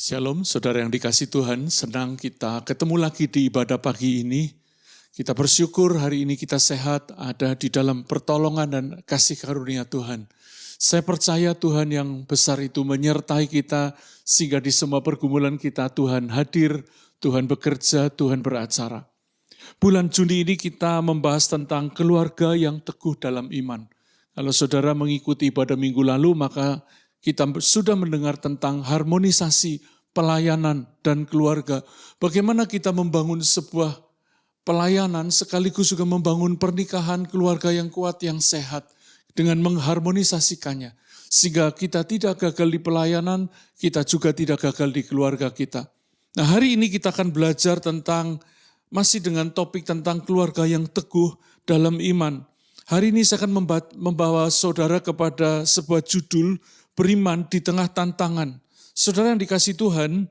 Shalom, saudara yang dikasih Tuhan, senang kita ketemu lagi di ibadah pagi ini. Kita bersyukur hari ini kita sehat, ada di dalam pertolongan dan kasih karunia Tuhan. Saya percaya Tuhan yang besar itu menyertai kita, sehingga di semua pergumulan kita Tuhan hadir, Tuhan bekerja, Tuhan beracara. Bulan Juni ini kita membahas tentang keluarga yang teguh dalam iman. Kalau saudara mengikuti ibadah minggu lalu, maka kita sudah mendengar tentang harmonisasi pelayanan dan keluarga. Bagaimana kita membangun sebuah pelayanan sekaligus juga membangun pernikahan keluarga yang kuat, yang sehat dengan mengharmonisasikannya. Sehingga kita tidak gagal di pelayanan, kita juga tidak gagal di keluarga kita. Nah, hari ini kita akan belajar tentang, masih dengan topik tentang keluarga yang teguh dalam iman. Hari ini saya akan membawa saudara kepada sebuah judul, beriman di tengah tantangan. Saudara yang dikasih Tuhan,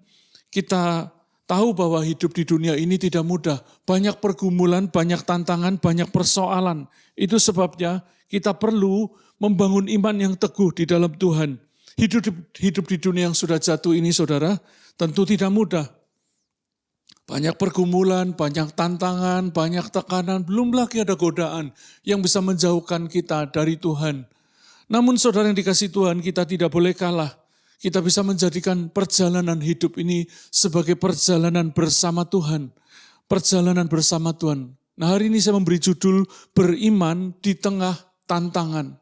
kita tahu bahwa hidup di dunia ini tidak mudah. Banyak pergumulan, banyak tantangan, banyak persoalan. Itu sebabnya kita perlu membangun iman yang teguh di dalam Tuhan. Hidup di dunia yang sudah jatuh ini, saudara, tentu tidak mudah. Banyak pergumulan, banyak tantangan, banyak tekanan, belum lagi ada godaan yang bisa menjauhkan kita dari Tuhan. Namun saudara yang dikasih Tuhan, kita tidak boleh kalah. Kita bisa menjadikan perjalanan hidup ini sebagai perjalanan bersama Tuhan. Perjalanan bersama Tuhan. Nah, hari ini saya memberi judul beriman di tengah tantangan.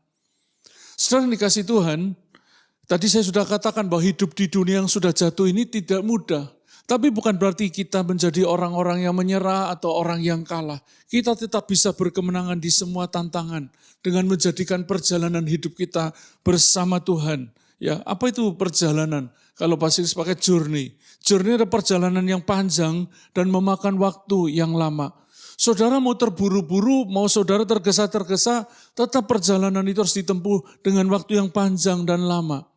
Saudara yang dikasih Tuhan, tadi saya sudah katakan bahwa hidup di dunia yang sudah jatuh ini tidak mudah. Tapi bukan berarti kita menjadi orang-orang yang menyerah atau orang yang kalah. Kita tetap bisa berkemenangan di semua tantangan dengan menjadikan perjalanan hidup kita bersama Tuhan. Ya, apa itu perjalanan? Kalau bahasa Inggris pakai journey. Journey adalah perjalanan yang panjang dan memakan waktu yang lama. Saudara mau terburu-buru, mau saudara tergesa-tergesa, tetap perjalanan itu harus ditempuh dengan waktu yang panjang dan lama.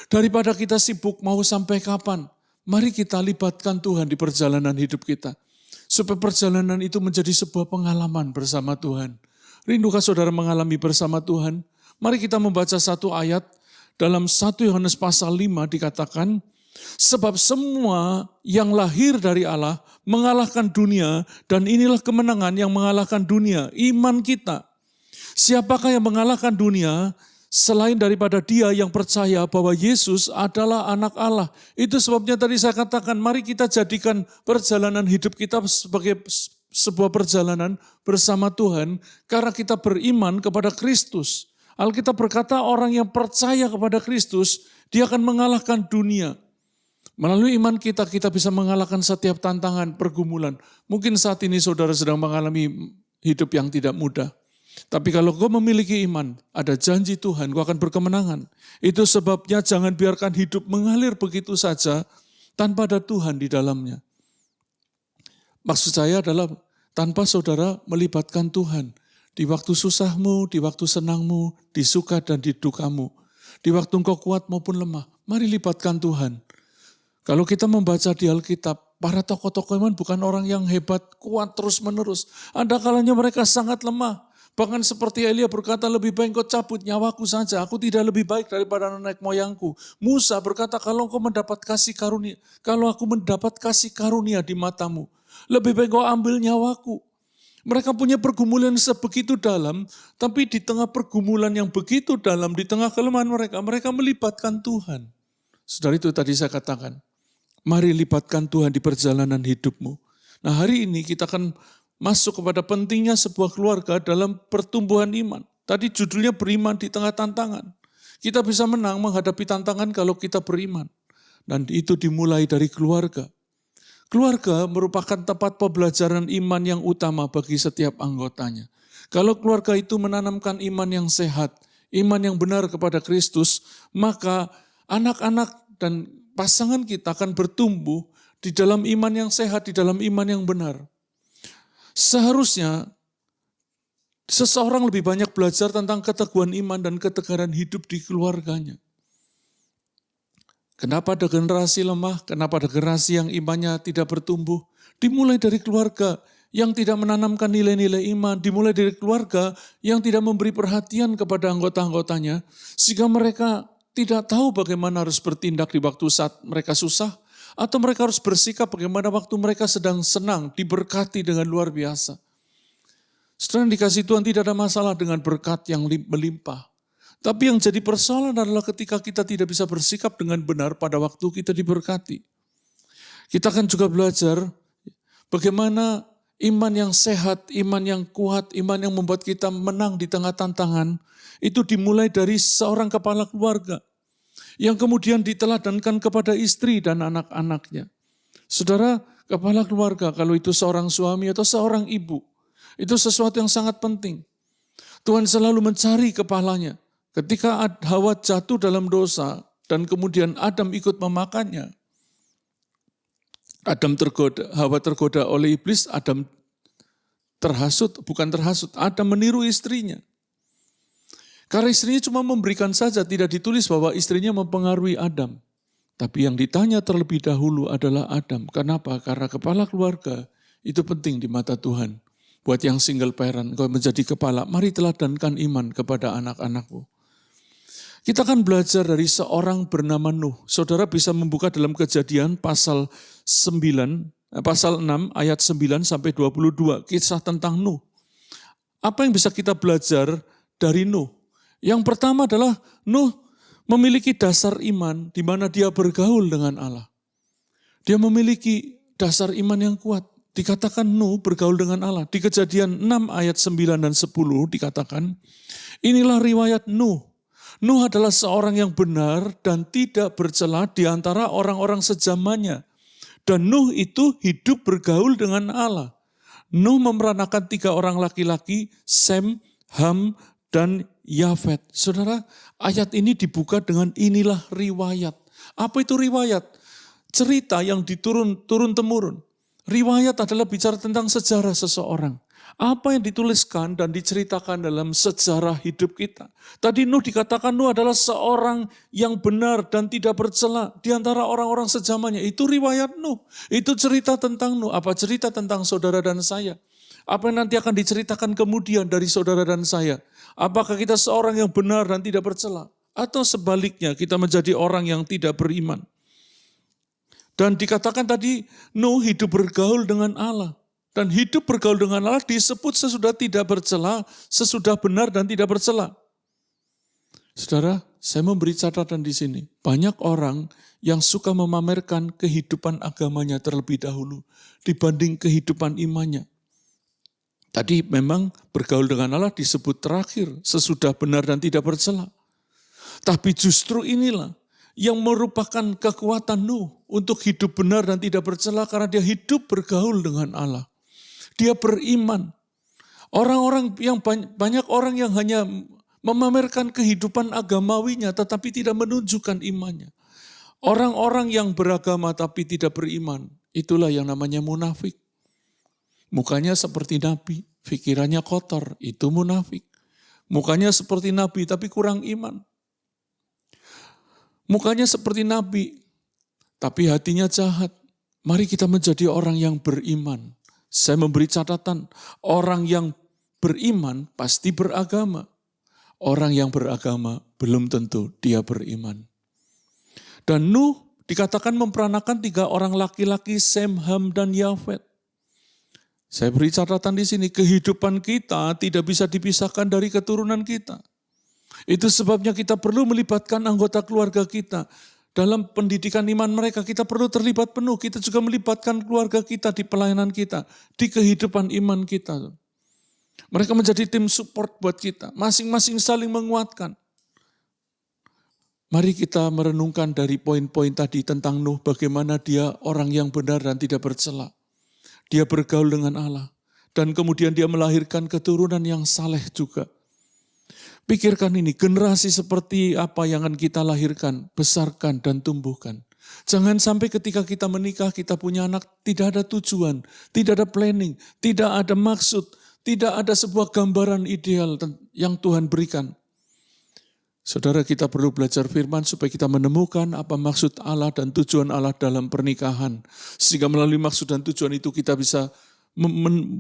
Daripada kita sibuk mau sampai kapan? Mari kita libatkan Tuhan di perjalanan hidup kita. Supaya perjalanan itu menjadi sebuah pengalaman bersama Tuhan. Rindukah saudara mengalami bersama Tuhan? Mari kita membaca satu ayat dalam 1 Yohanes pasal 5 dikatakan, sebab semua yang lahir dari Allah mengalahkan dunia, dan inilah kemenangan yang mengalahkan dunia, iman kita. Siapakah yang mengalahkan dunia? Selain daripada dia yang percaya bahwa Yesus adalah anak Allah. Itu sebabnya tadi saya katakan, mari kita jadikan perjalanan hidup kita sebagai sebuah perjalanan bersama Tuhan. Karena kita beriman kepada Kristus. Alkitab berkata orang yang percaya kepada Kristus, dia akan mengalahkan dunia. Melalui iman kita, kita bisa mengalahkan setiap tantangan, pergumulan. Mungkin saat ini saudara sedang mengalami hidup yang tidak mudah. Tapi kalau kau memiliki iman, ada janji Tuhan, kau akan berkemenangan. Itu sebabnya jangan biarkan hidup mengalir begitu saja tanpa ada Tuhan di dalamnya. Maksud saya adalah tanpa saudara melibatkan Tuhan. Di waktu susahmu, di waktu senangmu, di suka dan di dukamu. Di waktu engkau kuat maupun lemah, mari libatkan Tuhan. Kalau kita membaca di Alkitab, para tokoh-tokoh iman bukan orang yang hebat, kuat terus-menerus. Ada kalanya mereka sangat lemah. Bahkan seperti Elia berkata, lebih baik kau cabut nyawaku saja, aku tidak lebih baik daripada nenek moyangku. Musa berkata, kalau aku mendapat kasih karunia di matamu, lebih baik kau ambil nyawaku. Mereka punya pergumulan sebegitu dalam, tapi di tengah pergumulan yang begitu dalam, di tengah kelemahan mereka melibatkan Tuhan. Saudara, itu tadi saya katakan, mari libatkan Tuhan di perjalanan hidupmu. Nah, hari ini kita akan masuk kepada pentingnya sebuah keluarga dalam pertumbuhan iman. Tadi judulnya beriman di tengah tantangan. Kita bisa menang menghadapi tantangan kalau kita beriman. Dan itu dimulai dari keluarga. Keluarga merupakan tempat pembelajaran iman yang utama bagi setiap anggotanya. Kalau keluarga itu menanamkan iman yang sehat, iman yang benar kepada Kristus, maka anak-anak dan pasangan kita akan bertumbuh di dalam iman yang sehat, di dalam iman yang benar. Seharusnya seseorang lebih banyak belajar tentang keteguhan iman dan ketegaran hidup di keluarganya. Kenapa ada generasi lemah? Kenapa ada generasi yang imannya tidak bertumbuh? Dimulai dari keluarga yang tidak menanamkan nilai-nilai iman. Dimulai dari keluarga yang tidak memberi perhatian kepada anggota-anggotanya. Sehingga mereka tidak tahu bagaimana harus bertindak di waktu saat mereka susah. Atau mereka harus bersikap bagaimana waktu mereka sedang senang, diberkati dengan luar biasa. Saudara yang dikasihi Tuhan, tidak ada masalah dengan berkat yang melimpah. Tapi yang jadi persoalan adalah ketika kita tidak bisa bersikap dengan benar pada waktu kita diberkati. Kita akan juga belajar bagaimana iman yang sehat, iman yang kuat, iman yang membuat kita menang di tengah tantangan, itu dimulai dari seorang kepala keluarga yang kemudian diteladankan kepada istri dan anak-anaknya. Saudara, kepala keluarga, kalau itu seorang suami atau seorang ibu, itu sesuatu yang sangat penting. Tuhan selalu mencari kepalanya. Ketika Hawa jatuh dalam dosa dan kemudian Adam ikut memakannya, Hawa tergoda oleh iblis, Adam Adam meniru istrinya. Karena istrinya cuma memberikan saja, tidak ditulis bahwa istrinya mempengaruhi Adam. Tapi yang ditanya terlebih dahulu adalah Adam. Kenapa? Karena kepala keluarga itu penting di mata Tuhan. Buat yang single parent, kau menjadi kepala, mari teladankan iman kepada anak-anakmu. Kita akan belajar dari seorang bernama Nuh. Saudara bisa membuka dalam Kejadian pasal 6 ayat 9 sampai 22, kisah tentang Nuh. Apa yang bisa kita belajar dari Nuh? Yang pertama adalah Nuh memiliki dasar iman di mana dia bergaul dengan Allah. Dia memiliki dasar iman yang kuat. Dikatakan Nuh bergaul dengan Allah. Di Kejadian 6 ayat 9 dan 10 dikatakan, inilah riwayat Nuh. Nuh adalah seorang yang benar dan tidak bercela di antara orang-orang sezamannya. Dan Nuh itu hidup bergaul dengan Allah. Nuh memeranakan 3 orang laki-laki, Sem, Ham, dan Yafet. Saudara, ayat ini dibuka dengan inilah riwayat. Apa itu riwayat? Cerita yang turun-temurun. Riwayat adalah bicara tentang sejarah seseorang. Apa yang dituliskan dan diceritakan dalam sejarah hidup kita. Tadi Nuh dikatakan Nuh adalah seorang yang benar dan tidak bercela di antara orang-orang sezamannya. Itu riwayat Nuh. Itu cerita tentang Nuh. Apa cerita tentang saudara dan saya? Apa yang nanti akan diceritakan kemudian dari saudara dan saya? Apakah kita seorang yang benar dan tidak bercela? Atau sebaliknya kita menjadi orang yang tidak beriman? Dan dikatakan tadi Nuh hidup bergaul dengan Allah. Dan hidup bergaul dengan Allah disebut sesudah tidak bercela, sesudah benar dan tidak bercela. Saudara, saya memberi catatan di sini. Banyak orang yang suka memamerkan kehidupan agamanya terlebih dahulu dibanding kehidupan imannya. Tadi memang bergaul dengan Allah disebut terakhir, sesudah benar dan tidak bercela. Tapi justru inilah yang merupakan kekuatan Nuh untuk hidup benar dan tidak bercela karena dia hidup bergaul dengan Allah. Dia beriman. Banyak orang yang hanya memamerkan kehidupan agamawinya tetapi tidak menunjukkan imannya. Orang-orang yang beragama tapi tidak beriman, itulah yang namanya munafik. Mukanya seperti nabi, pikirannya kotor, itu munafik. Mukanya seperti nabi tapi kurang iman. Mukanya seperti nabi, tapi hatinya jahat. Mari kita menjadi orang yang beriman. Saya memberi catatan, orang yang beriman pasti beragama. Orang yang beragama belum tentu dia beriman. Dan Nuh dikatakan memperanakan 3 orang laki-laki, Sem, Ham, dan Yafet. Saya beri catatan di sini, kehidupan kita tidak bisa dipisahkan dari keturunan kita. Itu sebabnya kita perlu melibatkan anggota keluarga kita. Dalam pendidikan iman mereka, kita perlu terlibat penuh. Kita juga melibatkan keluarga kita di pelayanan kita, di kehidupan iman kita. Mereka menjadi tim support buat kita. Masing-masing saling menguatkan. Mari kita merenungkan dari poin-poin tadi tentang Nuh, bagaimana dia orang yang benar dan tidak bercela. Dia bergaul dengan Allah. Dan kemudian dia melahirkan keturunan yang saleh juga. Pikirkan ini, generasi seperti apa yang akan kita lahirkan, besarkan dan tumbuhkan. Jangan sampai ketika kita menikah, kita punya anak, tidak ada tujuan, tidak ada planning, tidak ada maksud, tidak ada sebuah gambaran ideal yang Tuhan berikan. Saudara, kita perlu belajar firman supaya kita menemukan apa maksud Allah dan tujuan Allah dalam pernikahan. Sehingga melalui maksud dan tujuan itu kita bisa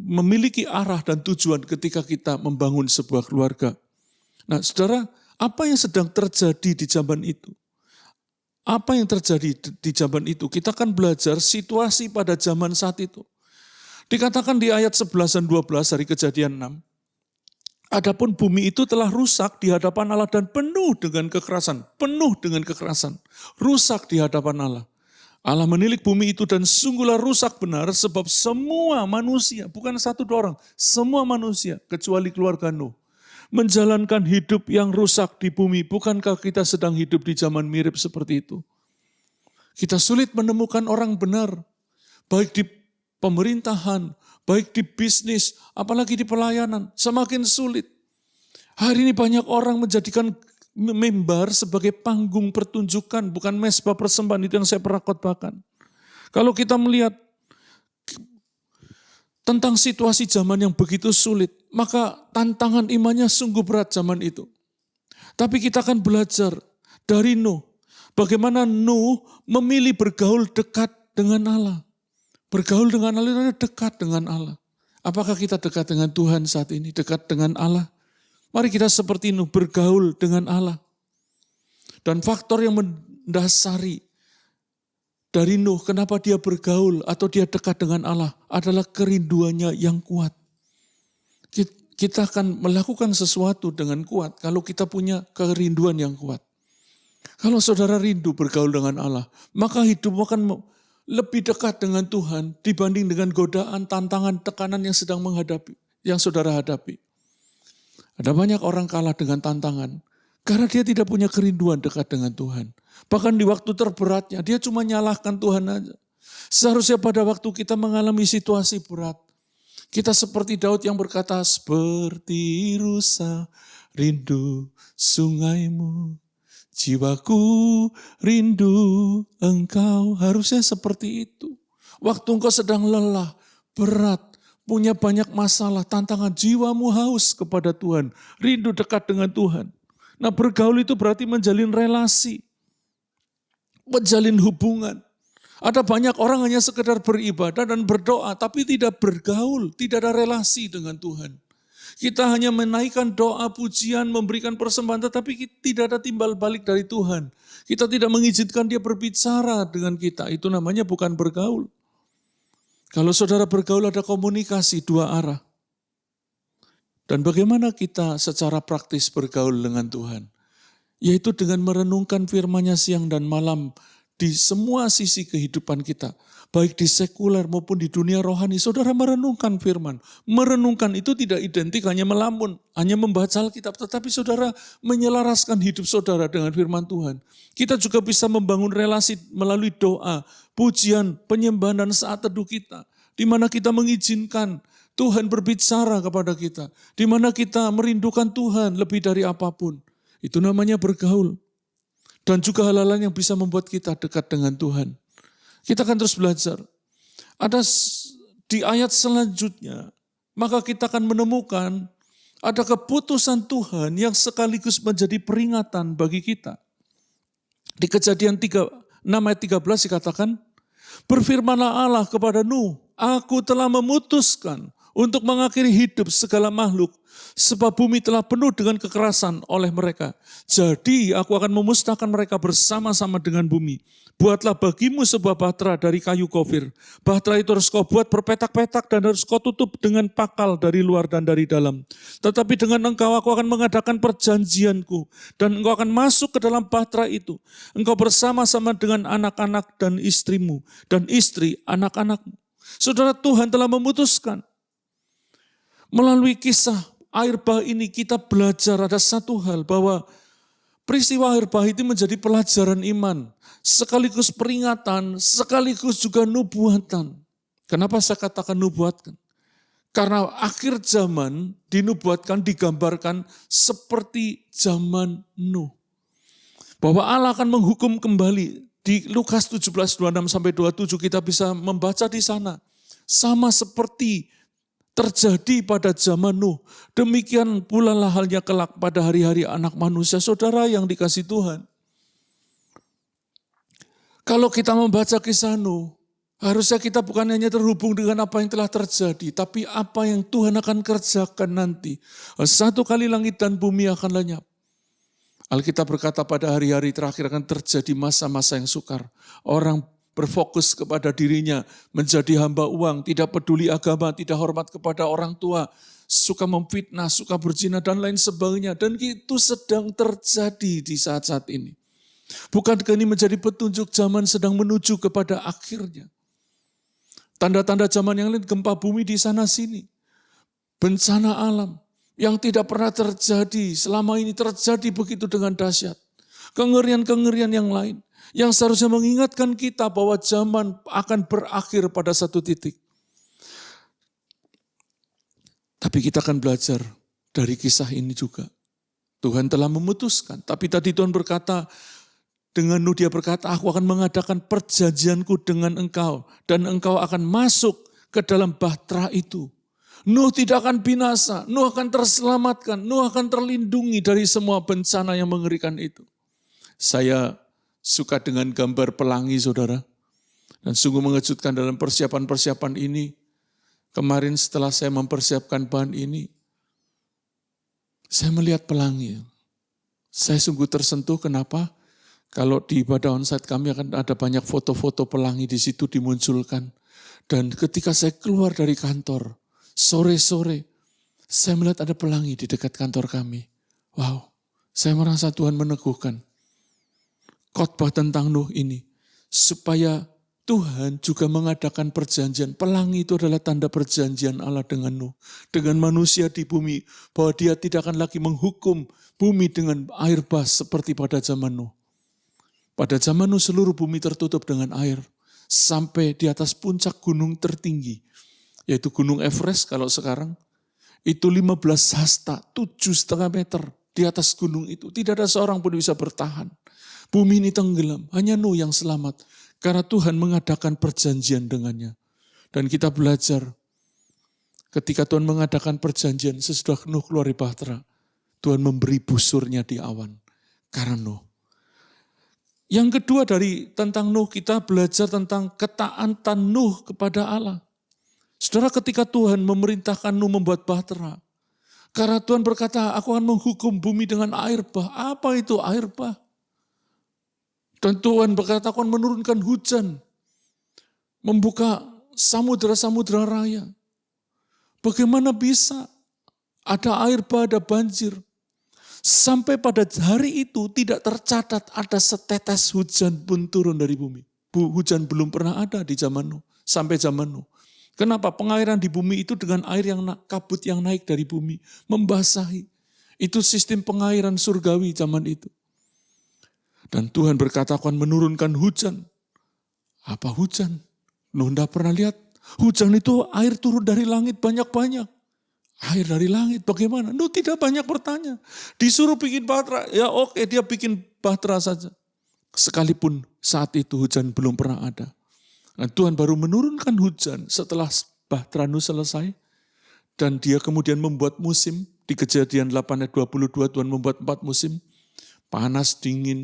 memiliki arah dan tujuan ketika kita membangun sebuah keluarga. Nah, saudara, apa yang sedang terjadi di zaman itu? Apa yang terjadi di zaman itu? Kita akan belajar situasi pada zaman saat itu. Dikatakan di ayat 11 dan 12 dari Kejadian 6, adapun bumi itu telah rusak di hadapan Allah dan penuh dengan kekerasan. Penuh dengan kekerasan. Rusak di hadapan Allah. Allah menilik bumi itu dan sungguhlah rusak benar sebab semua manusia, bukan satu dua orang, semua manusia kecuali keluarga Nuh, menjalankan hidup yang rusak di bumi. Bukankah kita sedang hidup di zaman mirip seperti itu? Kita sulit menemukan orang benar, baik di pemerintahan, baik di bisnis, apalagi di pelayanan, semakin sulit. Hari ini banyak orang menjadikan mimbar sebagai panggung pertunjukan, bukan mezbah persembahan. Itu yang saya pernah khotbahkan. Kalau kita melihat tentang situasi zaman yang begitu sulit, maka tantangan imannya sungguh berat zaman itu. Tapi kita akan belajar dari Nuh, bagaimana Nuh memilih bergaul dekat dengan Allah. Bergaul dengan Allah, dekat dengan Allah. Apakah kita dekat dengan Tuhan saat ini? Dekat dengan Allah? Mari kita seperti Nuh bergaul dengan Allah. Dan faktor yang mendasari dari Nuh, kenapa dia bergaul atau dia dekat dengan Allah, adalah kerinduannya yang kuat. Kita akan melakukan sesuatu dengan kuat kalau kita punya kerinduan yang kuat. Kalau saudara rindu bergaul dengan Allah, maka hidupmu akan lebih dekat dengan Tuhan dibanding dengan godaan, tantangan, tekanan yang sedang menghadapi, yang saudara hadapi. Ada banyak orang kalah dengan tantangan karena dia tidak punya kerinduan dekat dengan Tuhan. Bahkan di waktu terberatnya dia cuma nyalahkan Tuhan aja. Seharusnya pada waktu kita mengalami situasi berat, kita seperti Daud yang berkata, seperti rusa rindu sungaimu, jiwaku rindu engkau. Harusnya seperti itu. Waktu engkau sedang lelah, berat, punya banyak masalah, tantangan, jiwamu haus kepada Tuhan. Rindu dekat dengan Tuhan. Nah, bergaul itu berarti menjalin relasi. Menjalin hubungan. Ada banyak orang hanya sekedar beribadah dan berdoa, tapi tidak bergaul, tidak ada relasi dengan Tuhan. Kita hanya menaikkan doa, pujian, memberikan persembahan, tetapi tidak ada timbal balik dari Tuhan. Kita tidak mengizinkan dia berbicara dengan kita. Itu namanya bukan bergaul. Kalau saudara bergaul ada komunikasi dua arah. Dan bagaimana kita secara praktis bergaul dengan Tuhan? Yaitu dengan merenungkan firman-Nya siang dan malam di semua sisi kehidupan kita. Baik di sekuler maupun di dunia rohani, saudara merenungkan firman. Merenungkan itu tidak identik hanya melamun, hanya membaca Alkitab, tetapi saudara menyelaraskan hidup saudara dengan firman Tuhan. Kita juga bisa membangun relasi melalui doa, pujian, penyembahan dan saat teduh kita. Di mana kita mengizinkan Tuhan berbicara kepada kita. Di mana kita merindukan Tuhan lebih dari apapun. Itu namanya bergaul. Dan juga hal-hal yang bisa membuat kita dekat dengan Tuhan. Kita akan terus belajar. Ada di ayat selanjutnya, maka kita akan menemukan ada keputusan Tuhan yang sekaligus menjadi peringatan bagi kita. Di Kejadian 6 ayat 13 dikatakan, berfirmanlah Allah kepada Nuh, aku telah memutuskan untuk mengakhiri hidup segala makhluk, sebab bumi telah penuh dengan kekerasan oleh mereka. Jadi aku akan memusnahkan mereka bersama-sama dengan bumi. Buatlah bagimu sebuah bahtera dari kayu gofir. Bahtera itu harus kau buat berpetak-petak dan harus kau tutup dengan pakal dari luar dan dari dalam. Tetapi dengan engkau aku akan mengadakan perjanjianku. Dan engkau akan masuk ke dalam bahtera itu. Engkau bersama-sama dengan anak-anak dan istrimu. Dan istri anak-anakmu. Saudara, Tuhan telah memutuskan. Melalui kisah air bah ini kita belajar ada satu hal, bahwa peristiwa air bah itu menjadi pelajaran iman, sekaligus peringatan, sekaligus juga nubuatan. Kenapa saya katakan nubuatan? Karena akhir zaman dinubuatkan, digambarkan seperti zaman Nuh. Bahwa Allah akan menghukum kembali. Di Lukas 17:26-27 kita bisa membaca di sana. Sama seperti terjadi pada zaman Nuh. Demikian pula lah halnya kelak pada hari-hari anak manusia. Saudara yang dikasih Tuhan. Kalau kita membaca kisah Nuh, harusnya kita bukan hanya terhubung dengan apa yang telah terjadi, tapi apa yang Tuhan akan kerjakan nanti. Satu kali langit dan bumi akan lenyap. Alkitab berkata pada hari-hari terakhir akan terjadi masa-masa yang sukar. Orang berfokus kepada dirinya, menjadi hamba uang, tidak peduli agama, tidak hormat kepada orang tua, suka memfitnah, suka berzina, dan lain sebagainya. Dan itu sedang terjadi di saat-saat ini. Bukankah ini menjadi petunjuk zaman sedang menuju kepada akhirnya? Tanda-tanda zaman yang lain, gempa bumi di sana-sini. Bencana alam yang tidak pernah terjadi, selama ini terjadi begitu dengan dahsyat. Kengerian-kengerian yang lain, yang seharusnya mengingatkan kita bahwa zaman akan berakhir pada satu titik. Tapi kita akan belajar dari kisah ini juga. Tuhan telah memutuskan, tapi tadi Tuhan berkata, dengan Nuh dia berkata, aku akan mengadakan perjanjianku dengan engkau, dan engkau akan masuk ke dalam bahtera itu. Nuh tidak akan binasa, Nuh akan terselamatkan, Nuh akan terlindungi dari semua bencana yang mengerikan itu. Saya suka dengan gambar pelangi, saudara. Dan sungguh mengejutkan dalam persiapan-persiapan ini. Kemarin setelah saya mempersiapkan bahan ini, saya melihat pelangi. Saya sungguh tersentuh, kenapa? Kalau di ibadah onsite kami akan ada banyak foto-foto pelangi di situ dimunculkan. Dan ketika saya keluar dari kantor, sore-sore, saya melihat ada pelangi di dekat kantor kami. Wow, saya merasa Tuhan meneguhkan khotbah tentang Nuh ini. Supaya Tuhan juga mengadakan perjanjian. Pelangi itu adalah tanda perjanjian Allah dengan Nuh. Dengan manusia di bumi. Bahwa dia tidak akan lagi menghukum bumi dengan air bah seperti pada zaman Nuh. Pada zaman Nuh seluruh bumi tertutup dengan air. Sampai di atas puncak gunung tertinggi. Yaitu Gunung Everest kalau sekarang, itu 15 hasta, 7,5 meter di atas gunung itu. Tidak ada seorang pun bisa bertahan. Bumi ini tenggelam, hanya Nuh yang selamat. Karena Tuhan mengadakan perjanjian dengannya. Dan kita belajar, ketika Tuhan mengadakan perjanjian, sesudah Nuh keluar dari bahtera, Tuhan memberi busurnya di awan. Karena Nuh. Yang kedua dari tentang Nuh, kita belajar tentang ketaatan Nuh kepada Allah. Saudara, ketika Tuhan memerintahkan Nuh membuat bahtera, karena Tuhan berkata, aku akan menghukum bumi dengan air bah. Apa itu air bah? Dan Tuhan berkata, aku akan menurunkan hujan, membuka samudera-samudera raya. Bagaimana bisa ada air bah, ada banjir? Sampai pada hari itu tidak tercatat ada setetes hujan pun turun dari bumi. Hujan belum pernah ada di zaman Nuh, sampai zaman Nuh. Kenapa? Pengairan di bumi itu dengan air yang kabut yang naik dari bumi. Membasahi. Itu sistem pengairan surgawi zaman itu. Dan Tuhan berkata akan menurunkan hujan. Apa hujan? Nuh tidak pernah lihat. Hujan itu air turun dari langit banyak-banyak. Air dari langit bagaimana? Nuh tidak banyak bertanya. Disuruh bikin bahtera. Ya oke, dia bikin bahtera saja. Sekalipun saat itu hujan belum pernah ada. Nah, Tuhan baru menurunkan hujan setelah bahtera Nuh selesai. Dan dia kemudian membuat musim. Di Kejadian 8 ayat 22 Tuhan membuat 4 musim. Panas, dingin,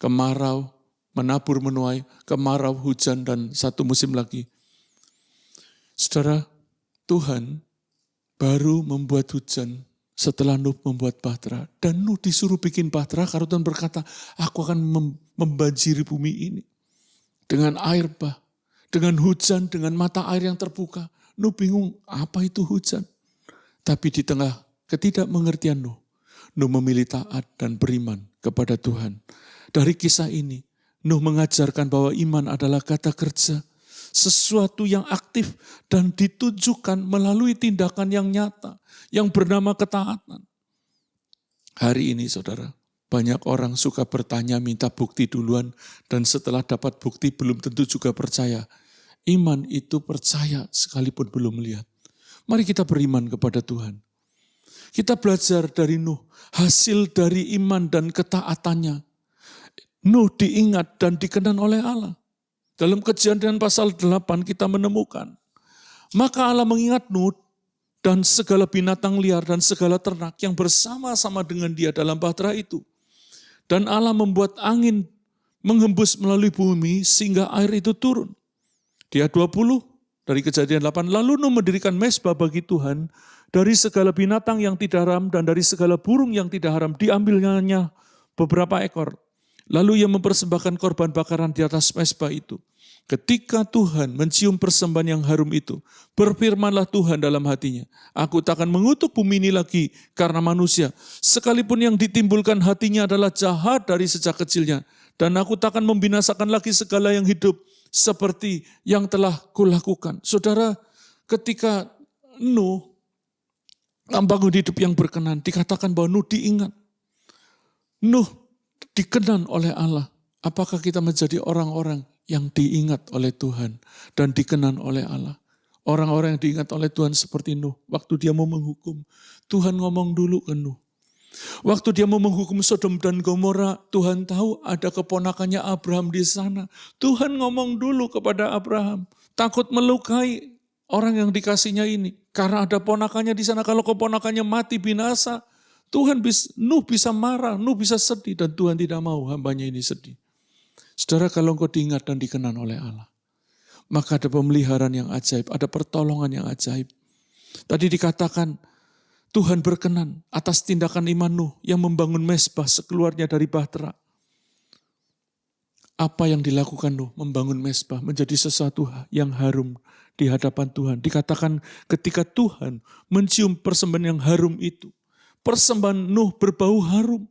kemarau, menabur, menuai, kemarau, hujan, dan 1 musim lagi. Saudara, Tuhan baru membuat hujan setelah Nuh membuat bahtera. Dan Nuh disuruh bikin bahtera karena Tuhan berkata, aku akan membanjiri bumi ini. Dengan air bah, dengan hujan, dengan mata air yang terbuka. Nuh bingung, apa itu hujan? Tapi di tengah ketidakmengertian Nuh memilih taat dan beriman kepada Tuhan. Dari kisah ini, Nuh mengajarkan bahwa iman adalah kata kerja, sesuatu yang aktif dan ditujukan melalui tindakan yang nyata, yang bernama ketaatan. Hari ini saudara, banyak orang suka bertanya, minta bukti duluan, dan setelah dapat bukti belum tentu juga percaya. Iman itu percaya sekalipun belum melihat. Mari kita beriman kepada Tuhan. Kita belajar dari Nuh, hasil dari iman dan ketaatannya. Nuh diingat dan dikenan oleh Allah. Dalam Kejadian pasal 8 kita menemukan. Maka Allah mengingat Nuh dan segala binatang liar dan segala ternak yang bersama-sama dengan dia dalam bahtera itu. Dan Allah membuat angin menghembus melalui bumi sehingga air itu turun. Di ayat 20 dari Kejadian 8, lalu Nuh mendirikan mezbah bagi Tuhan Dari segala binatang yang tidak haram dan dari segala burung yang tidak haram diambilnya beberapa ekor. Lalu ia mempersembahkan korban bakaran di atas mezbah itu. Ketika Tuhan mencium persembahan yang harum itu, berfirmanlah Tuhan dalam hatinya, aku tak akan mengutuk bumi ini lagi karena manusia, sekalipun yang ditimbulkan hatinya adalah jahat dari sejak kecilnya, dan aku tak akan membinasakan lagi segala yang hidup seperti yang telah kulakukan. Saudara, ketika Nuh membangun hidup yang berkenan, dikatakan bahwa Nuh diingat. Nuh dikenan oleh Allah. Apakah kita menjadi orang-orang yang diingat oleh Tuhan dan dikenan oleh Allah? Orang-orang yang diingat oleh Tuhan seperti Nuh. Waktu dia mau menghukum, Tuhan ngomong dulu ke Nuh. Waktu dia mau menghukum Sodom dan Gomora, Tuhan tahu ada keponakannya Abraham di sana. Tuhan ngomong dulu kepada Abraham, takut melukai orang yang dikasihnya ini. Karena ada ponakannya di sana, kalau keponakannya mati binasa, Nuh bisa marah, Nuh bisa sedih, dan Tuhan tidak mau hambanya ini sedih. Saudara, kalau engkau diingat dan dikenan oleh Allah, maka ada pemeliharaan yang ajaib, ada pertolongan yang ajaib. Tadi dikatakan, Tuhan berkenan atas tindakan iman Nuh yang membangun mezbah sekeluarnya dari bahtera. Apa yang dilakukan Nuh? Membangun mezbah menjadi sesuatu yang harum di hadapan Tuhan. Dikatakan ketika Tuhan mencium persembahan yang harum itu, persembahan Nuh berbau harum.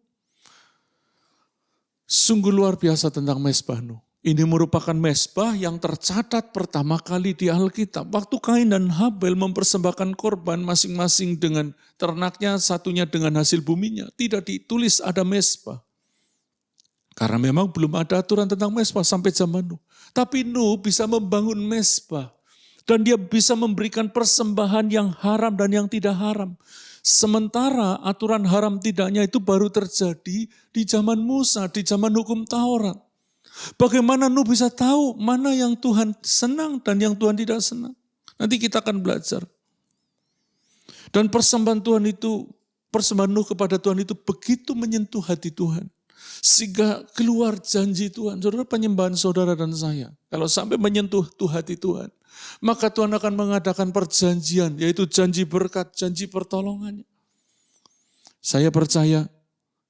Sungguh luar biasa tentang mezbah Nuh. Ini merupakan mezbah yang tercatat pertama kali di Alkitab. Waktu Kain dan Habel mempersembahkan korban masing-masing dengan ternaknya, satunya dengan hasil buminya. Tidak ditulis ada mezbah. Karena memang belum ada aturan tentang mezbah sampai zaman Nuh. Tapi Nuh bisa membangun mezbah. Dan dia bisa memberikan persembahan yang haram dan yang tidak haram. Sementara aturan haram tidaknya itu baru terjadi di zaman Musa, di zaman hukum Taurat. Bagaimana Nuh bisa tahu mana yang Tuhan senang dan yang Tuhan tidak senang? Nanti kita akan belajar. Dan persembahan Nuh kepada Tuhan itu begitu menyentuh hati Tuhan. Sehingga keluar janji Tuhan. Saudara, penyembahan saudara dan saya, kalau sampai menyentuh hati Tuhan, maka Tuhan akan mengadakan perjanjian, yaitu janji berkat, janji pertolongannya. Saya percaya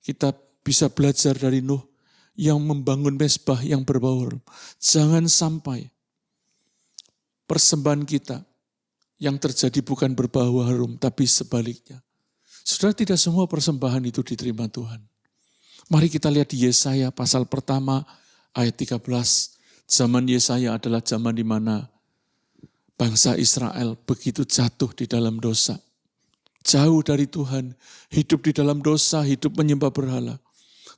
kita bisa belajar dari Nuh yang membangun mezbah yang berbau harum. Jangan sampai persembahan kita yang terjadi bukan berbau harum, tapi sebaliknya. Saudara, tidak semua persembahan itu diterima Tuhan. Mari kita lihat di Yesaya pasal pertama ayat 13. Zaman Yesaya adalah zaman di mana bangsa Israel begitu jatuh di dalam dosa. Jauh dari Tuhan, hidup di dalam dosa, hidup menyembah berhala.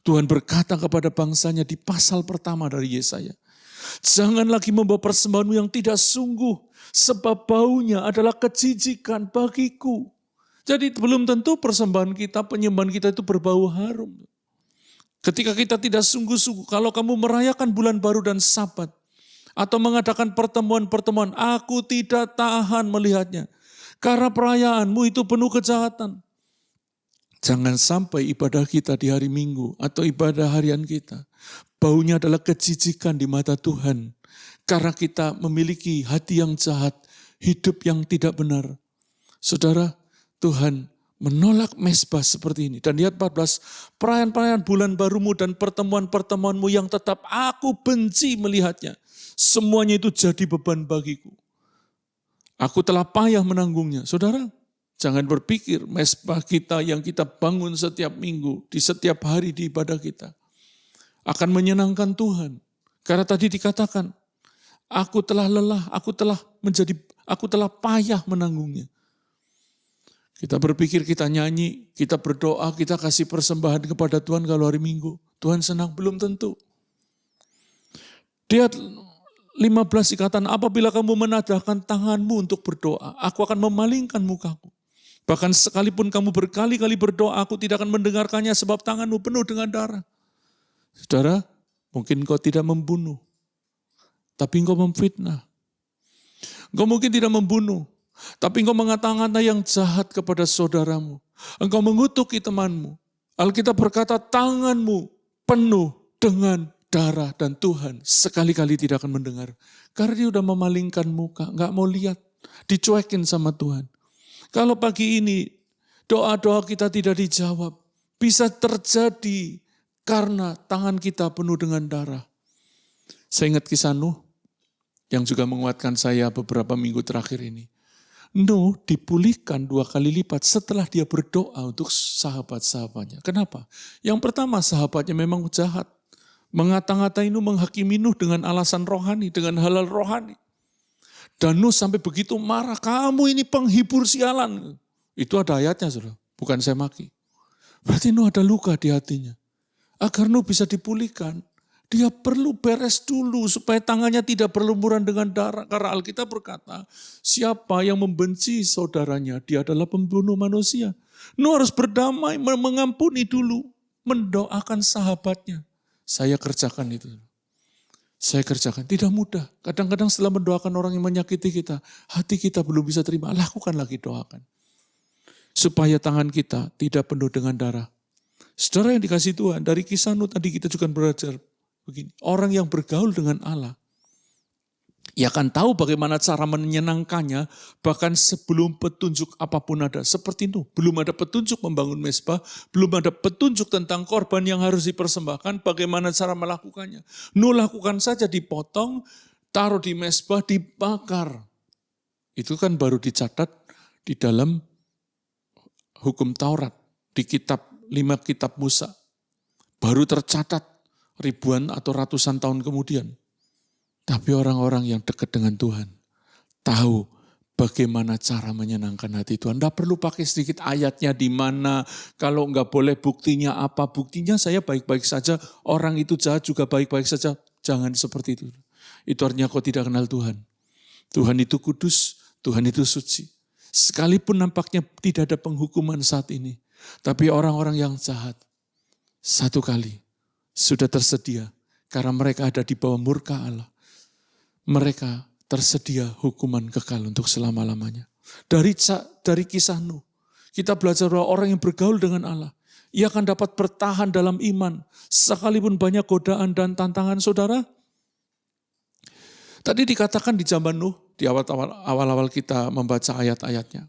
Tuhan berkata kepada bangsanya di pasal pertama dari Yesaya, jangan lagi membawa persembahanmu yang tidak sungguh, sebab baunya adalah kejijikan bagiku. Jadi belum tentu persembahan kita, penyembahan kita itu berbau harum. Ketika kita tidak sungguh-sungguh, kalau kamu merayakan bulan baru dan Sabat, atau mengadakan pertemuan-pertemuan, aku tidak tahan melihatnya. Karena perayaanmu itu penuh kejahatan. Jangan sampai ibadah kita di hari Minggu atau ibadah harian kita, baunya adalah kejijikan di mata Tuhan. Karena kita memiliki hati yang jahat, hidup yang tidak benar. Saudara, Tuhan menolak mezbah seperti ini. Dan lihat 14, perayaan-perayaan bulan barumu dan pertemuan-pertemuanmu yang tetap aku benci melihatnya. Semuanya itu jadi beban bagiku. Aku telah payah menanggungnya. Saudara, jangan berpikir mezbah kita yang kita bangun setiap minggu, di setiap hari di ibadah kita, akan menyenangkan Tuhan. Karena tadi dikatakan, aku telah lelah, aku telah payah menanggungnya. Kita berpikir, kita nyanyi, kita berdoa, kita kasih persembahan kepada Tuhan kalau hari Minggu. Tuhan senang, belum tentu. Lihat 15 dikatakan, apabila kamu menadahkan tanganmu untuk berdoa, aku akan memalingkan mukaku. Bahkan sekalipun kamu berkali-kali berdoa, aku tidak akan mendengarkannya sebab tanganmu penuh dengan darah. Saudara, mungkin kau tidak membunuh, tapi engkau memfitnah. Engkau mungkin tidak membunuh, tapi engkau mengata-ngata yang jahat kepada saudaramu. Engkau mengutuki temanmu. Alkitab berkata tanganmu penuh dengan darah dan Tuhan sekali-kali tidak akan mendengar. Karena dia udah memalingkan muka, gak mau lihat, dicuekin sama Tuhan. Kalau pagi ini doa-doa kita tidak dijawab, bisa terjadi karena tangan kita penuh dengan darah. Saya ingat kisah Nuh yang juga menguatkan saya beberapa minggu terakhir ini. Nuh dipulihkan 2 kali lipat setelah dia berdoa untuk sahabat-sahabatnya. Kenapa? Yang pertama, sahabatnya memang jahat. Mengata-ngatai Nuh, menghakimi Nuh dengan alasan rohani, dengan halal rohani. Dan Nuh sampai begitu marah, kamu ini penghibur sialan. Itu ada ayatnya, saudara. Bukan saya maki. Berarti Nuh ada luka di hatinya. Agar Nuh bisa dipulihkan, dia perlu beres dulu supaya tangannya tidak berlumuran dengan darah. Karena Alkitab berkata, siapa yang membenci saudaranya, dia adalah pembunuh manusia. Nuh harus berdamai, mengampuni dulu, mendoakan sahabatnya. Saya kerjakan itu. Saya kerjakan, tidak mudah. Kadang-kadang setelah mendoakan orang yang menyakiti kita, hati kita belum bisa terima, lakukan lagi, doakan. Supaya tangan kita tidak penuh dengan darah. Saudara yang dikasih Tuhan, dari kisah Nuh tadi kita juga belajar begini. Orang yang bergaul dengan Allah, ia akan tahu bagaimana cara menyenangkannya, bahkan sebelum petunjuk apapun ada. Seperti Nuh, belum ada petunjuk membangun mezbah, belum ada petunjuk tentang korban yang harus dipersembahkan, bagaimana cara melakukannya. Nuh lakukan saja, dipotong, taruh di mezbah, dibakar. Itu kan baru dicatat di dalam hukum Taurat, di 5 kitab Musa. Baru tercatat ribuan atau ratusan tahun kemudian. Tapi orang-orang yang dekat dengan Tuhan tahu bagaimana cara menyenangkan hati Tuhan. Tidak perlu pakai sedikit ayatnya di mana, kalau nggak boleh buktinya apa. Buktinya saya baik-baik saja, orang itu jahat juga baik-baik saja. Jangan seperti itu. Itu artinya kau tidak kenal Tuhan. Tuhan itu kudus, Tuhan itu suci. Sekalipun nampaknya tidak ada penghukuman saat ini. Tapi orang-orang yang jahat, satu kali sudah tersedia, karena mereka ada di bawah murka Allah. Mereka tersedia hukuman kekal untuk selama-lamanya. Dari kisah Nuh, kita belajar bahwa orang yang bergaul dengan Allah, ia akan dapat bertahan dalam iman, sekalipun banyak godaan dan tantangan. Saudara, tadi dikatakan di zaman Nuh, di awal-awal kita membaca ayat-ayatnya.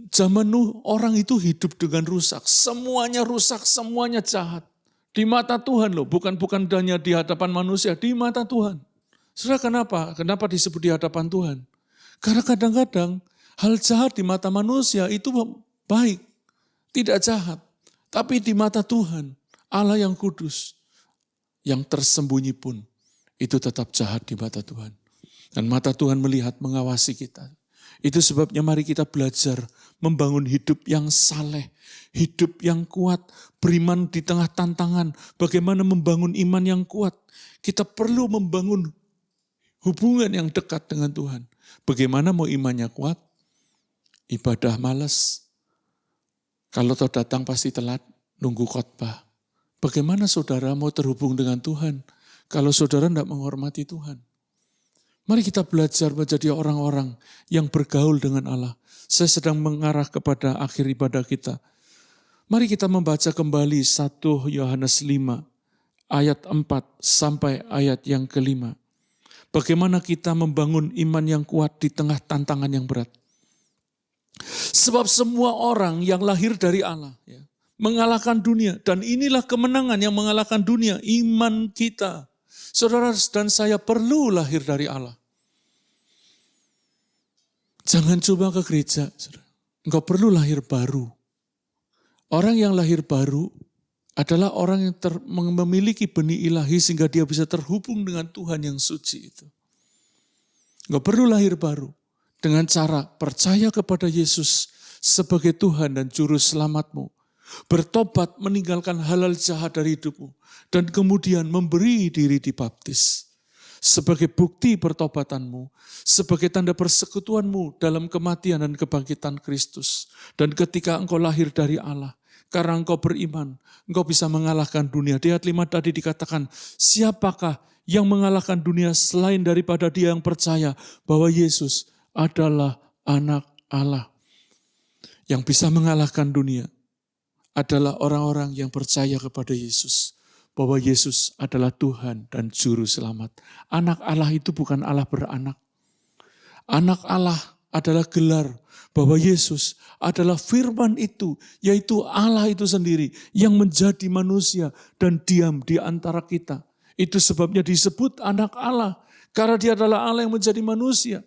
Zaman Nuh, orang itu hidup dengan rusak, semuanya jahat. Di mata Tuhan loh, bukan hanya di hadapan manusia, di mata Tuhan. Saudara, kenapa? Kenapa disebut di hadapan Tuhan? Karena kadang-kadang hal jahat di mata manusia itu baik, tidak jahat. Tapi di mata Tuhan, Allah yang kudus, yang tersembunyi pun, itu tetap jahat di mata Tuhan. Dan mata Tuhan melihat, mengawasi kita. Itu sebabnya mari kita belajar membangun hidup yang saleh, hidup yang kuat, beriman di tengah tantangan, bagaimana membangun iman yang kuat. Kita perlu membangun hubungan yang dekat dengan Tuhan. Bagaimana mau imannya kuat? Ibadah malas. Kalau kau datang pasti telat, nunggu khotbah. Bagaimana saudara mau terhubung dengan Tuhan kalau saudara tidak menghormati Tuhan? Mari kita belajar menjadi orang-orang yang bergaul dengan Allah. Saya sedang mengarah kepada akhir ibadah kita. Mari kita membaca kembali 1 Yohanes 5 ayat 4 sampai ayat yang ke-5. Bagaimana kita membangun iman yang kuat di tengah tantangan yang berat. Sebab semua orang yang lahir dari Allah mengalahkan dunia. Dan inilah kemenangan yang mengalahkan dunia, iman kita. Saudara dan saya perlu lahir dari Allah. Jangan coba ke gereja. Engkau perlu lahir baru. Orang yang lahir baru adalah orang yang memiliki benih ilahi sehingga dia bisa terhubung dengan Tuhan yang suci itu. Engkau perlu lahir baru dengan cara percaya kepada Yesus sebagai Tuhan dan Juru Selamatmu. Bertobat, meninggalkan hal-hal jahat dari hidupmu. Dan kemudian memberi diri dibaptis. Sebagai bukti pertobatanmu. Sebagai tanda persekutuanmu dalam kematian dan kebangkitan Kristus. Dan ketika engkau lahir dari Allah. Karena engkau beriman, engkau bisa mengalahkan dunia. Di ayat 5 tadi dikatakan, siapakah yang mengalahkan dunia selain daripada dia yang percaya bahwa Yesus adalah anak Allah. Yang bisa mengalahkan dunia adalah orang-orang yang percaya kepada Yesus. Bahwa Yesus adalah Tuhan dan Juru Selamat. Anak Allah itu bukan Allah beranak. Anak Allah adalah gelar bahwa Yesus adalah firman itu, yaitu Allah itu sendiri yang menjadi manusia dan diam di antara kita. Itu sebabnya disebut anak Allah, karena dia adalah Allah yang menjadi manusia.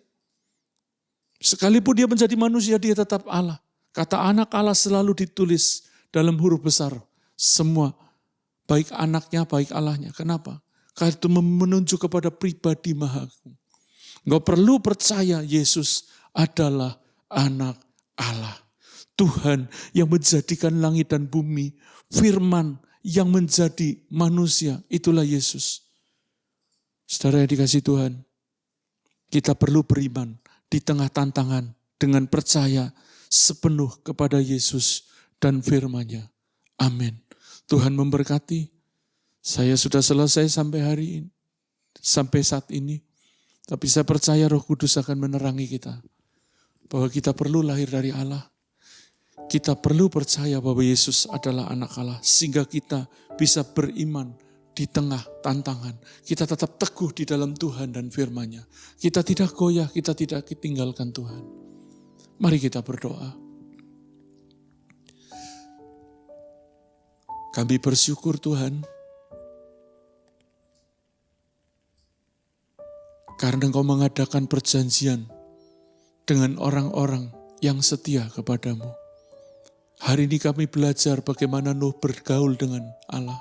Sekalipun dia menjadi manusia, dia tetap Allah. Kata anak Allah selalu ditulis dalam huruf besar. Semua, baik anaknya, baik Allahnya. Kenapa? Karena itu menunjuk kepada pribadi Maha Agung. Engkau perlu percaya Yesus adalah anak Allah. Tuhan yang menjadikan langit dan bumi. Firman yang menjadi manusia. Itulah Yesus. Saudara yang dikasihi Tuhan, kita perlu beriman di tengah tantangan dengan percaya sepenuh kepada Yesus dan firman-Nya. Amin. Tuhan memberkati. Saya sudah selesai sampai hari ini, sampai saat ini. Tapi saya percaya Roh Kudus akan menerangi kita. Bahwa kita perlu lahir dari Allah. Kita perlu percaya bahwa Yesus adalah anak Allah. Sehingga kita bisa beriman di tengah tantangan. Kita tetap teguh di dalam Tuhan dan firman-Nya. Kita tidak goyah, kita tidak tinggalkan Tuhan. Mari kita berdoa. Kami bersyukur Tuhan, karena Engkau mengadakan perjanjian dengan orang-orang yang setia kepadamu. Hari ini kami belajar bagaimana Nuh bergaul dengan Allah.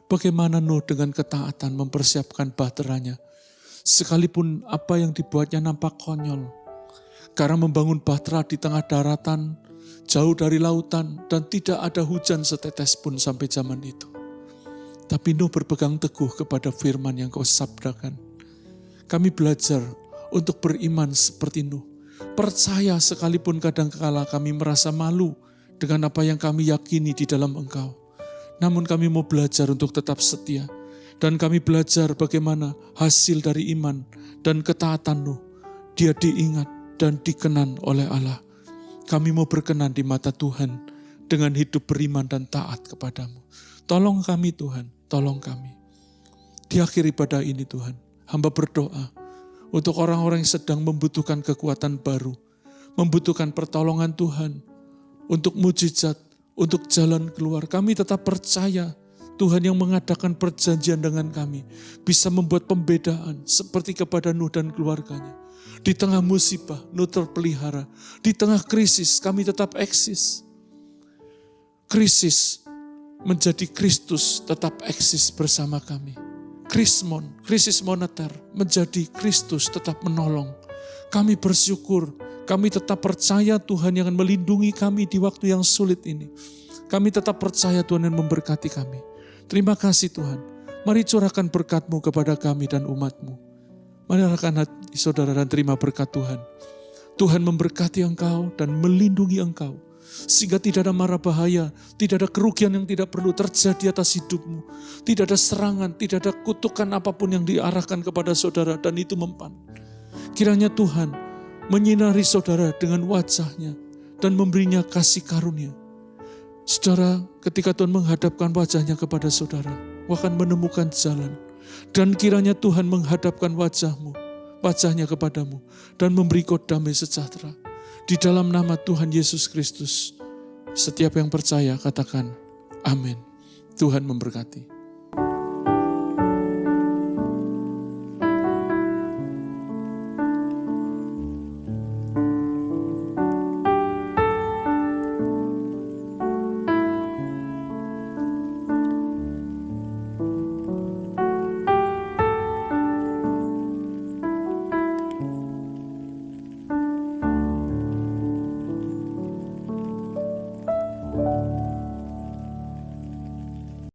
Bagaimana Nuh dengan ketaatan mempersiapkan bahteranya. Sekalipun apa yang dibuatnya nampak konyol. Karena membangun bahtera di tengah daratan, jauh dari lautan, dan tidak ada hujan setetes pun sampai zaman itu. Tapi Nuh berpegang teguh kepada firman yang Kau sabdakan. Kami belajar untuk beriman seperti Nuh. Percaya sekalipun kadang-kala kami merasa malu dengan apa yang kami yakini di dalam Engkau. Namun kami mau belajar untuk tetap setia. Dan kami belajar bagaimana hasil dari iman dan ketaatan Nuh. Dia diingat dan dikenan oleh Allah. Kami mau berkenan di mata Tuhan dengan hidup beriman dan taat kepadamu. Tolong kami Tuhan, tolong kami. Di akhir ibadah ini Tuhan, hamba berdoa untuk orang-orang yang sedang membutuhkan kekuatan baru, membutuhkan pertolongan Tuhan, untuk mujizat, untuk jalan keluar. Kami tetap percaya Tuhan yang mengadakan perjanjian dengan kami bisa membuat pembedaan seperti kepada Nuh dan keluarganya. Di tengah musibah, Nuh terpelihara. Di tengah krisis, kami tetap eksis. Krisis menjadi Kristus tetap eksis bersama kami. Krismon, krisis moneter, menjadi Kristus tetap menolong. Kami bersyukur, kami tetap percaya Tuhan yang akan melindungi kami di waktu yang sulit ini. Kami tetap percaya Tuhan yang memberkati kami. Terima kasih Tuhan. Mari curahkan berkat-Mu kepada kami dan umat-Mu. Mari arahkan hati saudara dan terima berkat Tuhan. Tuhan memberkati engkau dan melindungi engkau. Sehingga tidak ada mara bahaya, tidak ada kerugian yang tidak perlu terjadi atas hidupmu. Tidak ada serangan, tidak ada kutukan apapun yang diarahkan kepada saudara dan itu mempan. Kiranya Tuhan menyinari saudara dengan wajah-Nya dan memberinya kasih karunia. Saudara, ketika Tuhan menghadapkan wajah-Nya kepada saudara, akan menemukan jalan. Dan kiranya Tuhan menghadapkan wajah-Nya kepadamu dan memberi kau damai sejahtera. Di dalam nama Tuhan Yesus Kristus, setiap yang percaya katakan amin. Tuhan memberkati.